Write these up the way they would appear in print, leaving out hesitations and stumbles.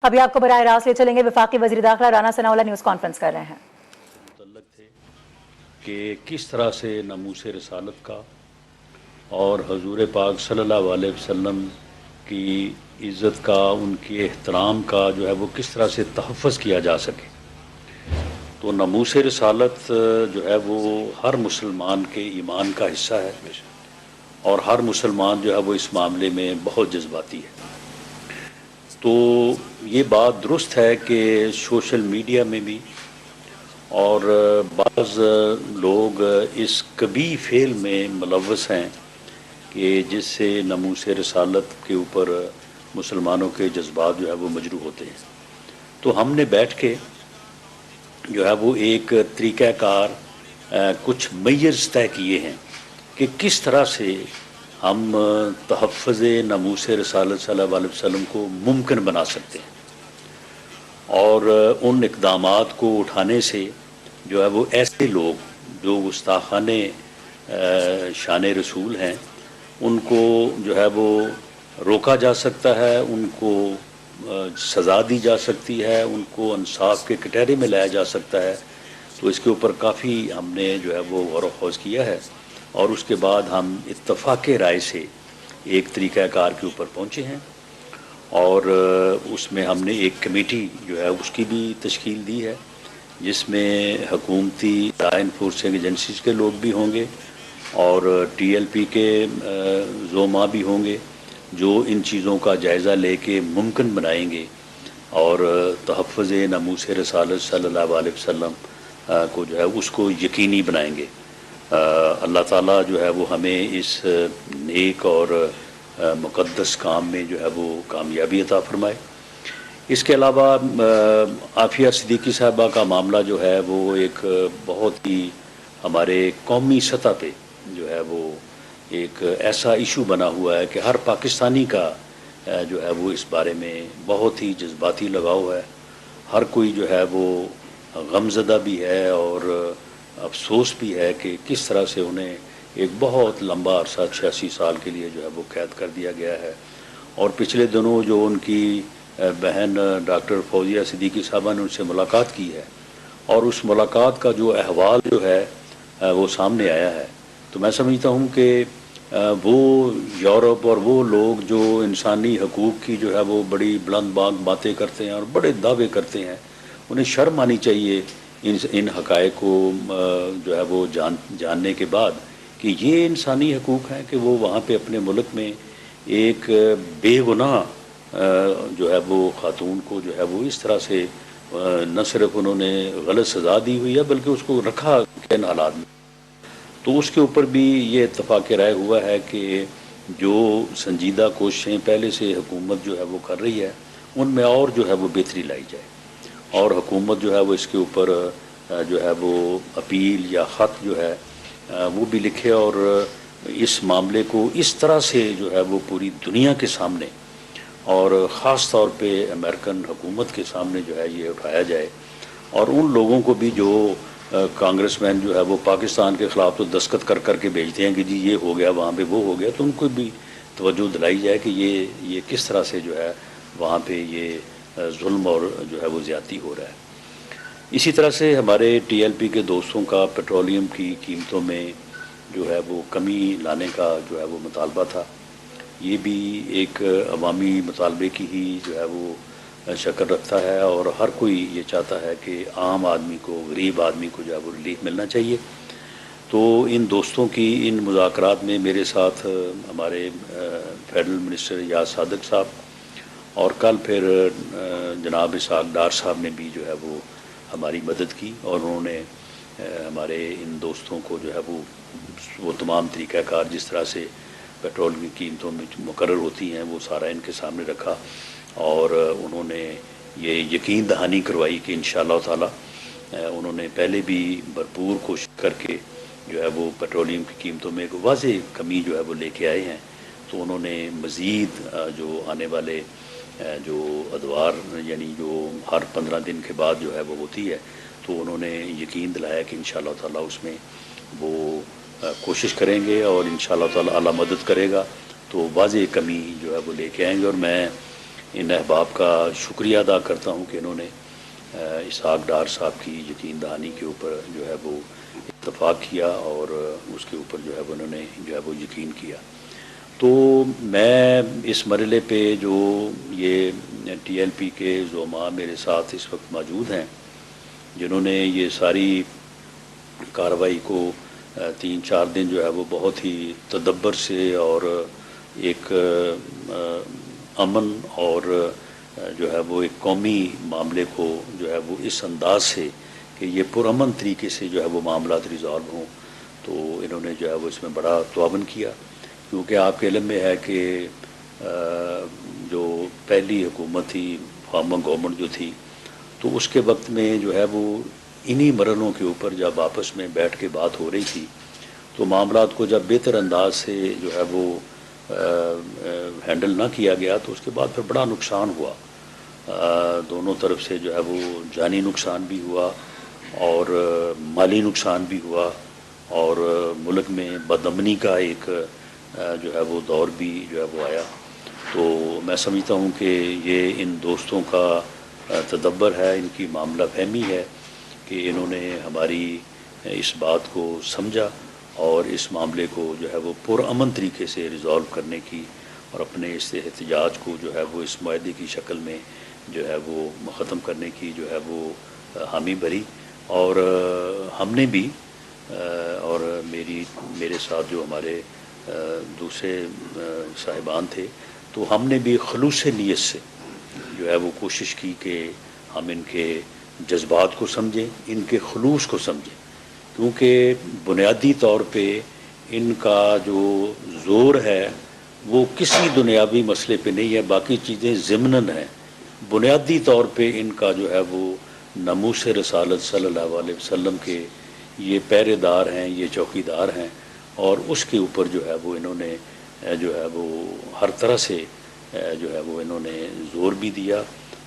ابھی آپ کو براہ راست لے چلیں گے، وفاقی وزیر داخلہ رانا ثناء اللہ نیوز کانفرنس کر رہے ہیں۔ متعلق تھے کہ کس طرح سے ناموس رسالت کا اور حضور پاک صلی اللہ علیہ وسلم کی عزت کا، ان کے احترام کا جو ہے وہ کس طرح سے تحفظ کیا جا سکے۔ تو ناموس رسالت جو ہے وہ ہر مسلمان کے ایمان کا حصہ ہے، اور ہر مسلمان جو ہے وہ اس معاملے میں بہت جذباتی ہے۔ تو یہ بات درست ہے کہ سوشل میڈیا میں بھی اور بعض لوگ اس کبھی فعل میں ملوث ہیں کہ جس سے ناموس رسالت کے اوپر مسلمانوں کے جذبات جو ہے وہ مجروح ہوتے ہیں۔ تو ہم نے بیٹھ کے جو ہے وہ ایک طریقہ کار کچھ میز طے کیے ہیں کہ کس طرح سے ہم تحفظ ناموس رسالت صلی اللہ علیہ وسلم کو ممکن بنا سکتے ہیں، اور ان اقدامات کو اٹھانے سے جو ہے وہ ایسے لوگ جو گستاخانِ شان رسول ہیں ان کو جو ہے وہ روکا جا سکتا ہے، ان کو سزا دی جا سکتی ہے، ان کو انصاف کے کٹہرے میں لایا جا سکتا ہے۔ تو اس کے اوپر کافی ہم نے جو ہے وہ غور و خوض کیا ہے، اور اس کے بعد ہم اتفاق رائے سے ایک طریقہ کار کے اوپر پہنچے ہیں، اور اس میں ہم نے ایک کمیٹی جو ہے اس کی بھی تشکیل دی ہے، جس میں حکومتی لا انفورسنگ ایجنسیز کے لوگ بھی ہوں گے اور ٹی ایل پی کے زعماء بھی ہوں گے، جو ان چیزوں کا جائزہ لے کے ممکن بنائیں گے اور تحفظ ناموس رسالت صلی اللہ علیہ وسلم کو جو ہے اس کو یقینی بنائیں گے۔ اللہ تعالیٰ جو ہے وہ ہمیں اس نیک اور مقدس کام میں جو ہے وہ کامیابی عطا فرمائے۔ اس کے علاوہ عافیہ صدیقی صاحبہ کا معاملہ جو ہے وہ ایک بہت ہی ہمارے قومی سطح پہ جو ہے وہ ایک ایسا ایشو بنا ہوا ہے کہ ہر پاکستانی کا جو ہے وہ اس بارے میں بہت ہی جذباتی لگاؤ ہے۔ ہر کوئی جو ہے وہ غمزدہ بھی ہے اور افسوس بھی ہے کہ کس طرح سے انہیں ایک بہت لمبا عرصہ 86 سال کے لیے جو ہے وہ قید کر دیا گیا ہے۔ اور پچھلے دنوں جو ان کی بہن ڈاکٹر فوزیہ صدیقی صاحبہ نے ان سے ملاقات کی ہے، اور اس ملاقات کا جو احوال جو ہے وہ سامنے آیا ہے، تو میں سمجھتا ہوں کہ وہ یورپ اور وہ لوگ جو انسانی حقوق کی جو ہے وہ بڑی بلند باتیں کرتے ہیں اور بڑے دعوے کرتے ہیں، انہیں شرم آنی چاہیے ان حقائق کو جو ہے وہ جاننے کے بعد کہ یہ انسانی حقوق ہیں کہ وہ وہاں پہ اپنے ملک میں ایک بے گناہ جو ہے وہ خاتون کو جو ہے وہ اس طرح سے نہ صرف انہوں نے غلط سزا دی ہوئی ہے بلکہ اس کو رکھا کن حالات میں۔ تو اس کے اوپر بھی یہ اتفاق رائے ہوا ہے کہ جو سنجیدہ کوششیں پہلے سے حکومت جو ہے وہ کر رہی ہے ان میں اور جو ہے وہ بہتری لائی جائے، اور حکومت جو ہے وہ اس کے اوپر جو ہے وہ اپیل یا خط جو ہے وہ بھی لکھے، اور اس معاملے کو اس طرح سے جو ہے وہ پوری دنیا کے سامنے اور خاص طور پہ امریکن حکومت کے سامنے جو ہے یہ اٹھایا جائے، اور ان لوگوں کو بھی جو کانگریس مین جو ہے وہ پاکستان کے خلاف تو دستخط کر کر کے بھیجتے ہیں کہ جی یہ ہو گیا وہاں پہ وہ ہو گیا، تو ان کو بھی توجہ دلائی جائے کہ یہ کس طرح سے جو ہے وہاں پہ یہ ظلم اور جو ہے وہ زیادتی ہو رہا ہے۔ اسی طرح سے ہمارے ٹی ایل پی کے دوستوں کا پیٹرولیم کی قیمتوں میں جو ہے وہ کمی لانے کا جو ہے وہ مطالبہ تھا، یہ بھی ایک عوامی مطالبے کی ہی جو ہے وہ شکل رکھتا ہے، اور ہر کوئی یہ چاہتا ہے کہ عام آدمی کو، غریب آدمی کو جو ہے وہ ریلیف ملنا چاہیے۔ تو ان دوستوں کی ان مذاکرات میں میرے ساتھ ہمارے فیڈرل منسٹر یاز صادق صاحب اور کل پھر جناب اسحاق ڈار صاحب نے بھی جو ہے وہ ہماری مدد کی، اور انہوں نے ہمارے ان دوستوں کو جو ہے وہ تمام طریقہ کار جس طرح سے پیٹرول کی قیمتوں میں مقرر ہوتی ہیں وہ سارا ان کے سامنے رکھا، اور انہوں نے یہ یقین دہانی کروائی کہ انشاءاللہ تعالی انہوں نے پہلے بھی بھرپور کوشش کر کے جو ہے وہ پیٹرولیم کی قیمتوں میں ایک واضح کمی جو ہے وہ لے کے آئے ہیں۔ تو انہوں نے مزید جو آنے والے جو ادوار یعنی جو ہر 15 دن کے بعد جو ہے وہ ہوتی ہے، تو انہوں نے یقین دلایا کہ انشاءاللہ تعالی اس میں وہ کوشش کریں گے، اور انشاءاللہ تعالی اللہ مدد کرے گا تو واضح کمی جو ہے وہ لے کے آئیں گے۔ اور میں ان احباب کا شکریہ ادا کرتا ہوں کہ انہوں نے اسحاق ڈار صاحب کی یقین دہانی کے اوپر جو ہے وہ اتفاق کیا اور اس کے اوپر جو ہے وہ انہوں نے جو ہے وہ یقین کیا. تو میں اس مرحلے پہ جو یہ ٹی ایل پی کے زعماء میرے ساتھ اس وقت موجود ہیں جنہوں نے یہ ساری کارروائی کو 3-4 دن جو ہے وہ بہت ہی تدبر سے اور ایک امن اور جو ہے وہ ایک قومی معاملے کو جو ہے وہ اس انداز سے کہ یہ پرامن طریقے سے جو ہے وہ معاملات ریزالو ہوں، تو انہوں نے جو ہے وہ اس میں بڑا تعاون کیا. کیونکہ آپ کے علم میں ہے کہ جو پہلی حکومت تھی فارمر گورنمنٹ جو تھی تو اس کے وقت میں جو ہے وہ انہی مرحلوں کے اوپر جب آپس میں بیٹھ کے بات ہو رہی تھی تو معاملات کو جب بہتر انداز سے جو ہے وہ ہینڈل نہ کیا گیا تو اس کے بعد پھر بڑا نقصان ہوا. دونوں طرف سے جو ہے وہ جانی نقصان بھی ہوا اور مالی نقصان بھی ہوا اور ملک میں بدامنی کا ایک جو ہے وہ دور بھی جو ہے وہ آیا. تو میں سمجھتا ہوں کہ یہ ان دوستوں کا تدبر ہے، ان کی معاملہ فہمی ہے کہ انہوں نے ہماری اس بات کو سمجھا اور اس معاملے کو جو ہے وہ پرامن طریقے سے ریزالو کرنے کی اور اپنے اس احتجاج کو جو ہے وہ اس معاہدے کی شکل میں جو ہے وہ ختم کرنے کی جو ہے وہ حامی بھری. اور ہم نے بھی اور میرے ساتھ جو ہمارے دوسرے صاحبان تھے تو ہم نے بھی خلوص نیت سے جو ہے وہ کوشش کی کہ ہم ان کے جذبات کو سمجھیں، ان کے خلوص کو سمجھیں، کیونکہ بنیادی طور پہ ان کا جو زور ہے وہ کسی دنیاوی مسئلے پہ نہیں ہے، باقی چیزیں ضمناً ہیں. بنیادی طور پہ ان کا جو ہے وہ ناموس رسالت صلی اللہ علیہ وسلم کے یہ پہرے دار ہیں، یہ چوکی دار ہیں اور اس کے اوپر جو ہے وہ انہوں نے جو ہے وہ ہر طرح سے جو ہے وہ انہوں نے زور بھی دیا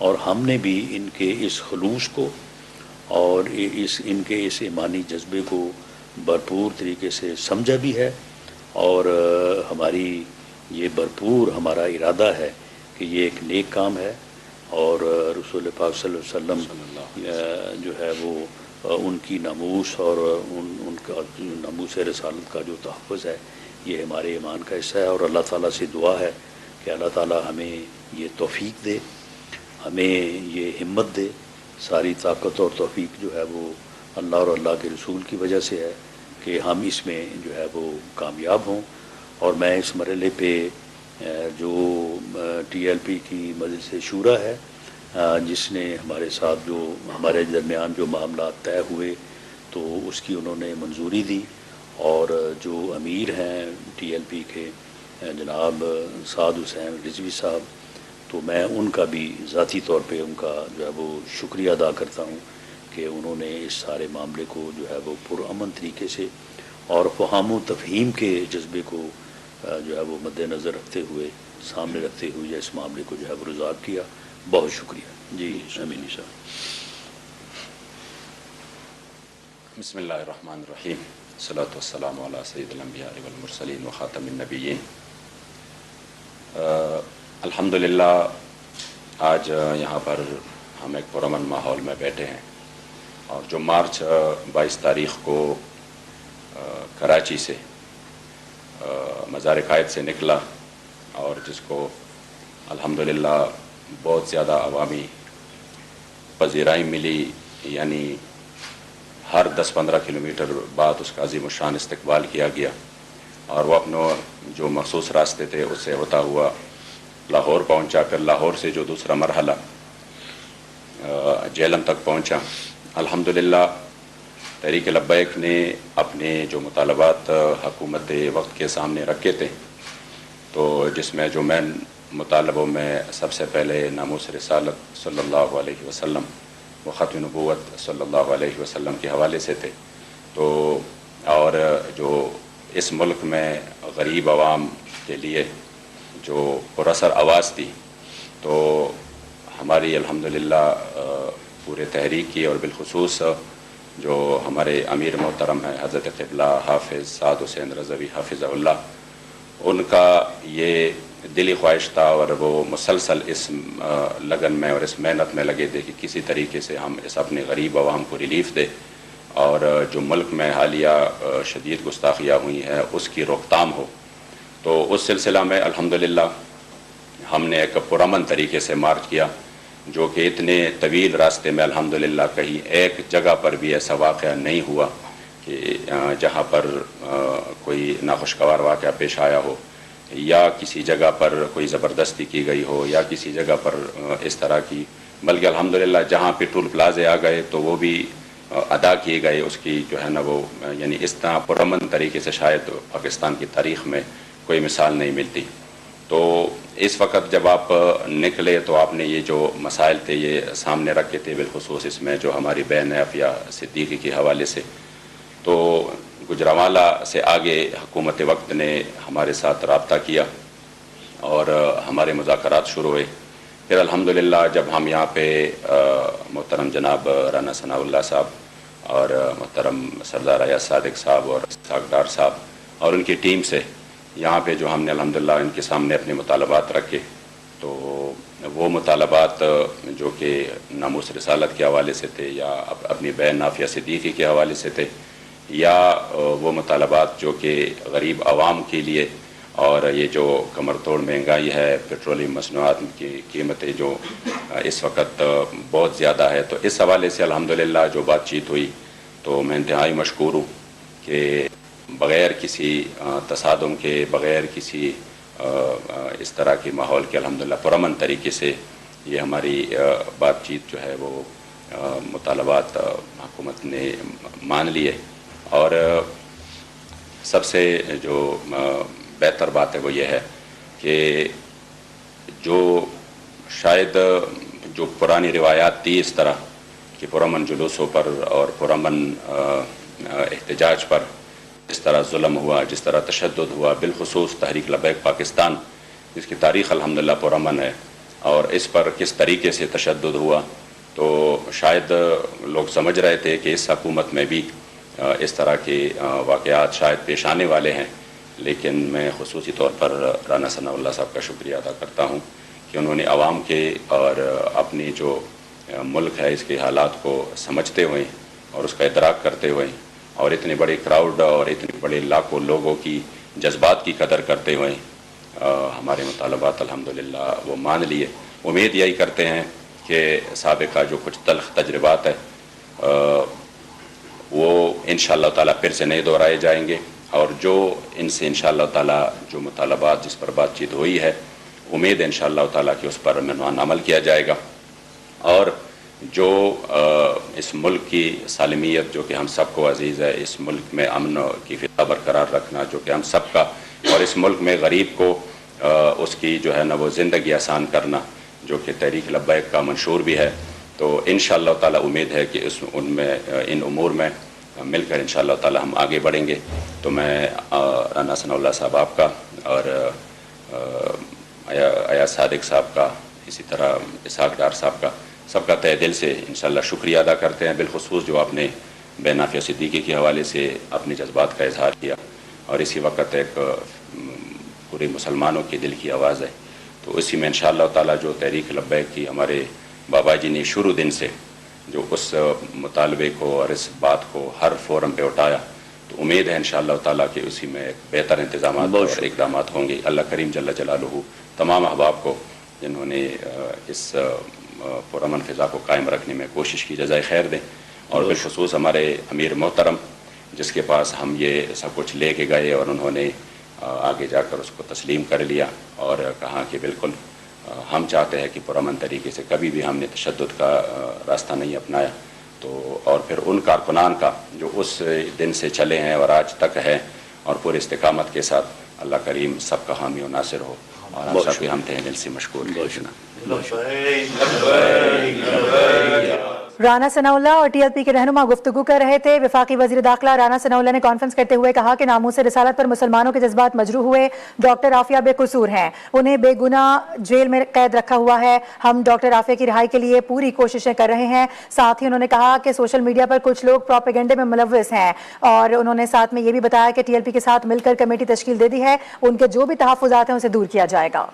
اور ہم نے بھی ان کے اس خلوص کو اور ان کے اس ایمانی جذبے کو بھرپور طریقے سے سمجھا بھی ہے اور ہماری یہ بھرپور ہمارا ارادہ ہے کہ یہ ایک نیک کام ہے اور رسول پاک صلی اللہ علیہ وسلم جو ہے وہ ان کی ناموس اور ان کا ناموس رسالت کا جو تحفظ ہے یہ ہمارے ایمان کا حصہ ہے اور اللہ تعالیٰ سے دعا ہے کہ اللہ تعالیٰ ہمیں یہ توفیق دے، ہمیں یہ ہمت دے. ساری طاقت اور توفیق جو ہے وہ اللہ اور اللہ کے رسول کی وجہ سے ہے کہ ہم اس میں جو ہے وہ کامیاب ہوں. اور میں اس مرحلے پہ جو ٹی ایل پی کی مجلس شورا ہے جس نے ہمارے ساتھ جو ہمارے درمیان جو معاملات طے ہوئے تو اس کی انہوں نے منظوری دی اور جو امیر ہیں ٹی ایل پی کے جناب سعد حسین رضوی صاحب، تو میں ان کا بھی ذاتی طور پہ ان کا جو ہے وہ شکریہ ادا کرتا ہوں کہ انہوں نے اس سارے معاملے کو جو ہے وہ پرامن طریقے سے اور فہم و تفہیم کے جذبے کو جو ہے وہ مد نظر رکھتے ہوئے سامنے رکھتے ہوئے اس معاملے کو جو ہے وہ ریزالو کیا. بہت شکریہ. جی امین صاحب. بسم اللہ الرحمن الرحیم. الصلاۃ والسلام علی سید الانبیاء والمرسلین وخاتم النبیین. الحمدللہ آج یہاں پر ہم ایک پرامن ماحول میں بیٹھے ہیں اور جو مارچ 22 تاریخ کو کراچی سے مزار قائد سے نکلا اور جس کو الحمدللہ بہت زیادہ عوامی پذیرائی ملی، یعنی ہر 10-15 کلومیٹر بعد اس کا عظیم الشان استقبال کیا گیا اور وہ اپنے جو مخصوص راستے تھے اس سے ہوتا ہوا لاہور پہنچا، پھر لاہور سے جو دوسرا مرحلہ جہلم تک پہنچا. الحمدللہ تحریک لبیک نے اپنے جو مطالبات حکومت وقت کے سامنے رکھے تھے تو جس میں جو مین مطالبوں میں سب سے پہلے ناموس رسالت صلی اللہ علیہ وسلم و ختم نبوت صلی اللہ علیہ وسلم کے حوالے سے تھے. تو اور جو اس ملک میں غریب عوام کے لیے جو پراثر آواز تھی تو ہماری الحمدللہ پورے تحریک کی اور بالخصوص جو ہمارے امیر محترم ہیں حضرت قبلہ حافظ سعد حسین رضوی حافظ اللہ، ان کا یہ دلی خواہش تھا اور وہ مسلسل اس لگن میں اور اس محنت میں لگے تھے کہ کسی طریقے سے ہم اس اپنے غریب عوام کو ریلیف دے اور جو ملک میں حالیہ شدید گستاخیاں ہوئی ہیں اس کی روک تھام ہو۔ تو اس سلسلہ میں الحمدللہ ہم نے ایک پرامن طریقے سے مارچ کیا، جو کہ اتنے طویل راستے میں الحمدللہ کہیں ایک جگہ پر بھی ایسا واقعہ نہیں ہوا کہ جہاں پر کوئی ناخوشگوار واقعہ پیش آیا ہو یا کسی جگہ پر کوئی زبردستی کی گئی ہو یا کسی جگہ پر اس طرح کی، بلکہ الحمدللہ جہاں پہ ٹول پلازے آ گئے تو وہ بھی ادا کیے گئے، اس کی جو ہے نا وہ یعنی اس طرح پرامن طریقے سے شاید پاکستان کی تاریخ میں کوئی مثال نہیں ملتی۔ تو اس وقت جب آپ نکلے تو آپ نے یہ جو مسائل تھے یہ سامنے رکھے تھے، بالخصوص اس میں جو ہماری بہن عافیہ صدیقی کے حوالے سے۔ تو گجرانوالہ سے آگے حکومت وقت نے ہمارے ساتھ رابطہ کیا اور ہمارے مذاکرات شروع ہوئے۔ پھر الحمدللہ جب ہم یہاں پہ محترم جناب رانا ثناء اللہ صاحب اور محترم سردار ایاز صادق صاحب اور اسحاق ڈار صاحب اور ان کی ٹیم سے یہاں پہ جو ہم نے الحمدللہ ان کے سامنے اپنے مطالبات رکھے، تو وہ مطالبات جو کہ ناموس رسالت کے حوالے سے تھے یا اپنی بہن عافیہ صدیقی کے حوالے سے تھے یا وہ مطالبات جو کہ غریب عوام کے لیے، اور یہ جو کمر توڑ مہنگائی ہے، پیٹرولیم مصنوعات کی قیمتیں جو اس وقت بہت زیادہ ہے، تو اس حوالے سے الحمدللہ جو بات چیت ہوئی تو میں انتہائی مشکور ہوں کہ بغیر کسی تصادم کے، بغیر کسی اس طرح کے ماحول کے الحمدللہ پرامن طریقے سے یہ ہماری بات چیت جو ہے وہ مطالبات حکومت نے مان لیے۔ اور سب سے جو بہتر بات ہے وہ یہ ہے کہ جو شاید جو پرانی روایات تھی اس طرح کہ پرامن جلوسوں پر اور پرامن احتجاج پر جس طرح ظلم ہوا، جس طرح تشدد ہوا، بالخصوص تحریک لبیک پاکستان جس کی تاریخ الحمدللہ پرامن ہے، اور اس پر کس طریقے سے تشدد ہوا، تو شاید لوگ سمجھ رہے تھے کہ اس حکومت میں بھی اس طرح کے واقعات شاید پیش آنے والے ہیں۔ لیکن میں خصوصی طور پر رانا ثناء اللہ صاحب کا شکریہ ادا کرتا ہوں کہ انہوں نے عوام کے اور اپنی جو ملک ہے اس کے حالات کو سمجھتے ہوئے اور اس کا ادراک کرتے ہوئے اور اتنے بڑے کراؤڈ اور اتنے بڑے لاکھوں لوگوں کی جذبات کی قدر کرتے ہوئے ہمارے مطالبات الحمدللہ وہ مان لیے۔ امید یہی کرتے ہیں کہ سابقہ جو کچھ تلخ تجربات ہے وہ انشاءاللہ تعالیٰ پھر سے نہیں دہرائے جائیں گے، اور جو ان سے انشاءاللہ تعالیٰ جو مطالبات جس پر بات چیت ہوئی ہے امید ہے انشاءاللہ تعالیٰ کہ اس پر عنوان عمل کیا جائے گا، اور جو اس ملک کی سالمیت جو کہ ہم سب کو عزیز ہے، اس ملک میں امن کی فضا برقرار رکھنا جو کہ ہم سب کا، اور اس ملک میں غریب کو اس کی جو ہے نا وہ زندگی آسان کرنا جو کہ تحریک لبیک کا منشور بھی ہے، تو انشاءاللہ تعالیٰ امید ہے کہ ان امور میں مل کر انشاءاللہ تعالیٰ ہم آگے بڑھیں گے۔ تو میں رانا ثناء اللہ صاحب آپ کا اور ایاز صادق صاحب کا، اسی طرح اسحاق ڈار صاحب کا، سب کا تہ دل سے انشاءاللہ شکریہ ادا کرتے ہیں، بالخصوص جو آپ نے بہن عافیہ صدیقی کے حوالے سے اپنے جذبات کا اظہار کیا، اور اسی وقت ایک پورے مسلمانوں کے دل کی آواز ہے، تو اسی میں انشاءاللہ تعالیٰ جو تحریک لبیک کی ہمارے بابا جی نے شروع دن سے جو اس مطالبے کو اور اس بات کو ہر فورم پہ اٹھایا، تو امید ہے انشاءاللہ تعالیٰ کہ اسی میں ایک بہتر انتظامات اور اقدامات ہوں گے۔ اللہ کریم جل جلالہ تمام احباب کو جنہوں نے اس پرامن فضا کو قائم رکھنے میں کوشش کی جزائے خیر دیں، اور بالخصوص ہمارے امیر محترم جس کے پاس ہم یہ سب کچھ لے کے گئے اور انہوں نے آگے جا کر اس کو تسلیم کر لیا اور کہا کہ بالکل ہم چاہتے ہیں کہ پرامن طریقے سے کبھی بھی ہم نے تشدد کا راستہ نہیں اپنایا، تو اور پھر ان کارکنان کا جو اس دن سے چلے ہیں اور آج تک ہے اور پورے استقامت کے ساتھ، اللہ کریم سب کا حامی و ناصر ہو، اور ہم سب کے ہم تہ دل سے مشکور ہیں۔ رانا ثناءاللہ اور ٹی ایل پی کے رہنما گفتگو کر رہے تھے۔ وفاقی وزیر داخلہ رانا ثناءاللہ نے کانفرنس کرتے ہوئے کہا کہ ناموس رسالت پر مسلمانوں کے جذبات مجروح ہوئے۔ ڈاکٹر عافیہ بے قصور ہیں، انہیں بے گناہ جیل میں قید رکھا ہوا ہے۔ ہم ڈاکٹر عافیہ کی رہائی کے لیے پوری کوششیں کر رہے ہیں۔ ساتھ ہی انہوں نے کہا کہ سوشل میڈیا پر کچھ لوگ پروپیگنڈے میں ملوث ہیں، اور انہوں نے ساتھ میں یہ بھی بتایا کہ ٹی ایل پی کے ساتھ مل کر کمیٹی تشکیل دے دی ہے، ان کے جو بھی تحفظات ہیں اسے دور کیا جائے گا۔